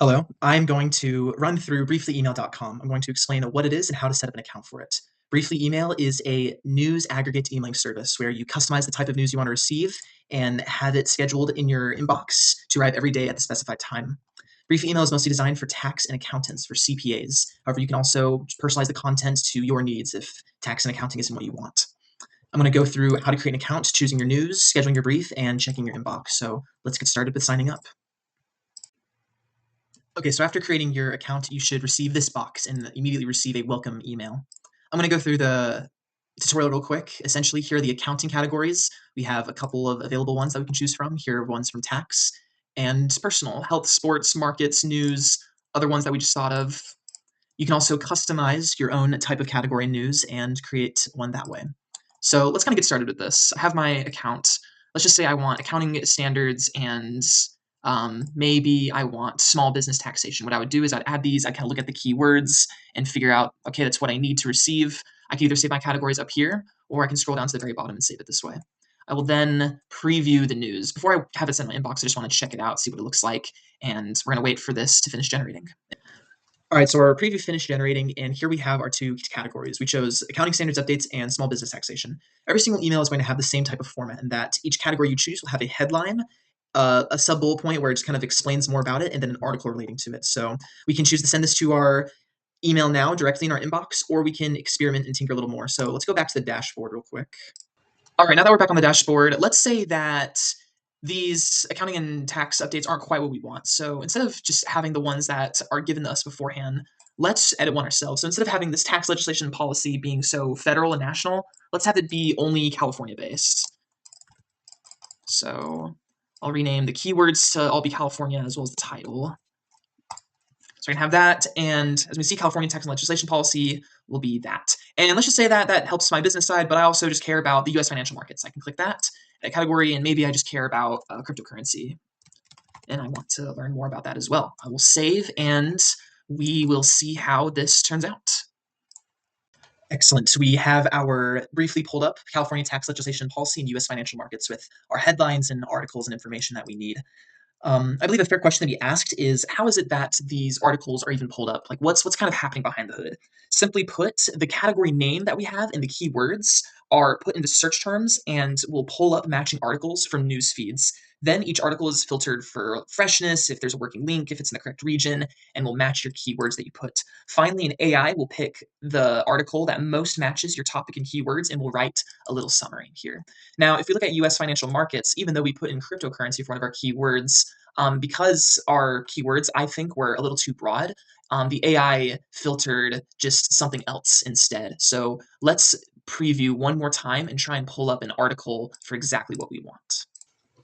Hello, I'm going to run through brieflyemail.com. I'm going to explain what it is and how to set up an account for it. Briefly Email is a news aggregate emailing service where you customize the type of news you want to receive and have it scheduled in your inbox to arrive every day at the specified time. Briefly Email is mostly designed for tax and accountants, for CPAs. However, you can also personalize the content to your needs if tax and accounting isn't what you want. I'm going to go through how to create an account, choosing your news, scheduling your brief, and checking your inbox. So let's get started with signing up. Okay, so after creating your account, you should receive this box and immediately receive a welcome email. I'm going to go through the tutorial real quick. Essentially, here are the accounting categories. We have a couple of available ones that we can choose from. Here are ones from tax and personal, health, sports, markets, news, other ones that we just thought of. You can also customize your own type of category in news and create one that way. So let's kind of get started with this. I have my account. Let's just say I want accounting standards and maybe I want small business taxation. What I would do is I'd add these, I kind of look at the keywords and figure out, okay, that's what I need to receive. I can either save my categories up here, or I can scroll down to the very bottom and save it this way. I will then preview the news. Before I have it sent in my inbox, I just want to check it out, see what it looks like, and we're going to wait for this to finish generating. All right, so our preview finished generating, and here we have our two categories. We chose accounting standards updates and small business taxation. Every single email is going to have the same type of format, in that each category you choose will have a headline, a sub bullet point where it just kind of explains more about it, and then an article relating to it. So we can choose to send this to our email now directly in our inbox, or we can experiment and tinker a little more. So let's go back to the dashboard real quick. All right, now that we're back on the dashboard, let's say that these accounting and tax updates aren't quite what we want. So instead of just having the ones that are given to us beforehand, let's edit one ourselves. So instead of having this tax legislation policy being so federal and national, let's have it be only California based. So I'll rename the keywords to all be California as well as the title. So I can have that, and as we see, California tax and legislation policy will be that. And let's just say that that helps my business side, but I also just care about the US financial markets. I can click that category, and maybe I just care about cryptocurrency, and I want to learn more about that as well. I will save, and we will see how this turns out. Excellent. So we have our briefly pulled up California tax legislation policy and US financial markets with our headlines and articles and information that we need. I believe a fair question to be asked is, how is it that these articles are even pulled up? Like, what's kind of happening behind the hood? Simply put, the category name that we have and the keywords are put into search terms and will pull up matching articles from news feeds. Then each article is filtered for freshness, if there's a working link, if it's in the correct region, and will match your keywords that you put. Finally, an AI will pick the article that most matches your topic and keywords and will write a little summary here. Now, if we look at US financial markets, even though we put in cryptocurrency for one of our keywords, because our keywords, I think, were a little too broad, the AI filtered just something else instead. So let's preview one more time and try and pull up an article for exactly what we want.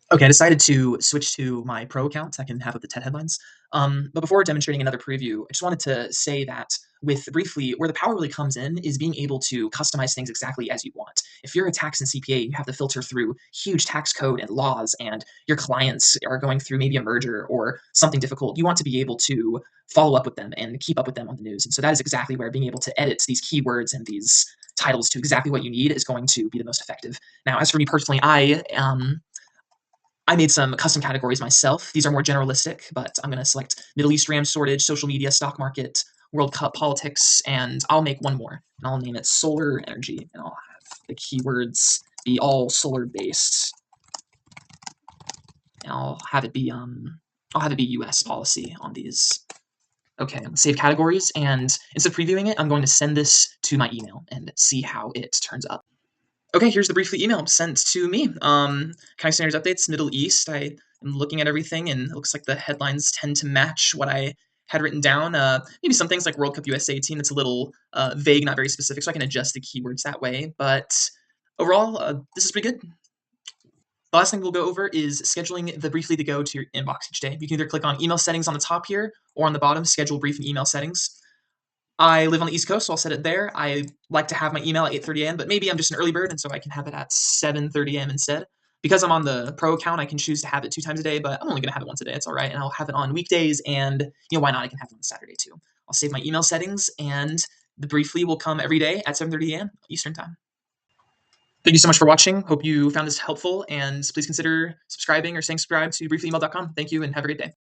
Okay, I decided to switch to my pro account so I can have up the TED headlines. But before demonstrating another preview, I just wanted to say that with Briefly, where the power really comes in is being able to customize things exactly as you want. If you're a tax and CPA, you have to filter through huge tax code and laws, and your clients are going through maybe a merger or something difficult. You want to be able to follow up with them and keep up with them on the news. And so that is exactly where being able to edit these keywords and these titles to exactly what you need is going to be the most effective. Now, as for me personally, I made some custom categories myself. These are more generalistic, but I'm going to select Middle East RAM shortage, social media, stock market, World Cup politics, and I'll make one more. And I'll name it solar energy, and I'll have the keywords be all solar based. And I'll have it be US policy on these. Okay, let's save categories, and instead of previewing it, I'm going to send this to my email and see how it turns up. Okay, here's the briefly email sent to me. Kind of standards updates, Middle East. I am looking at everything, and it looks like the headlines tend to match what I had written down. Maybe some things like World Cup USA team, it's a little vague, not very specific, so I can adjust the keywords that way. But overall, this is pretty good. The last thing we'll go over is scheduling the briefly to go to your inbox each day. You can either click on email settings on the top here, or on the bottom, schedule brief and email settings. I live on the East Coast, so I'll set it there. I like to have my email at 8:30 a.m., but maybe I'm just an early bird, and so I can have it at 7:30 a.m. instead. Because I'm on the pro account, I can choose to have it 2 times a day, but I'm only going to have it once a day. It's all right, and I'll have it on weekdays, and why not? I can have it on Saturday too. I'll save my email settings, and the briefly will come every day at 7:30 a.m. Eastern time. Thank you so much for watching. Hope you found this helpful, and please consider subscribing or saying subscribe to brieflyemail.com. Thank you, and have a great day.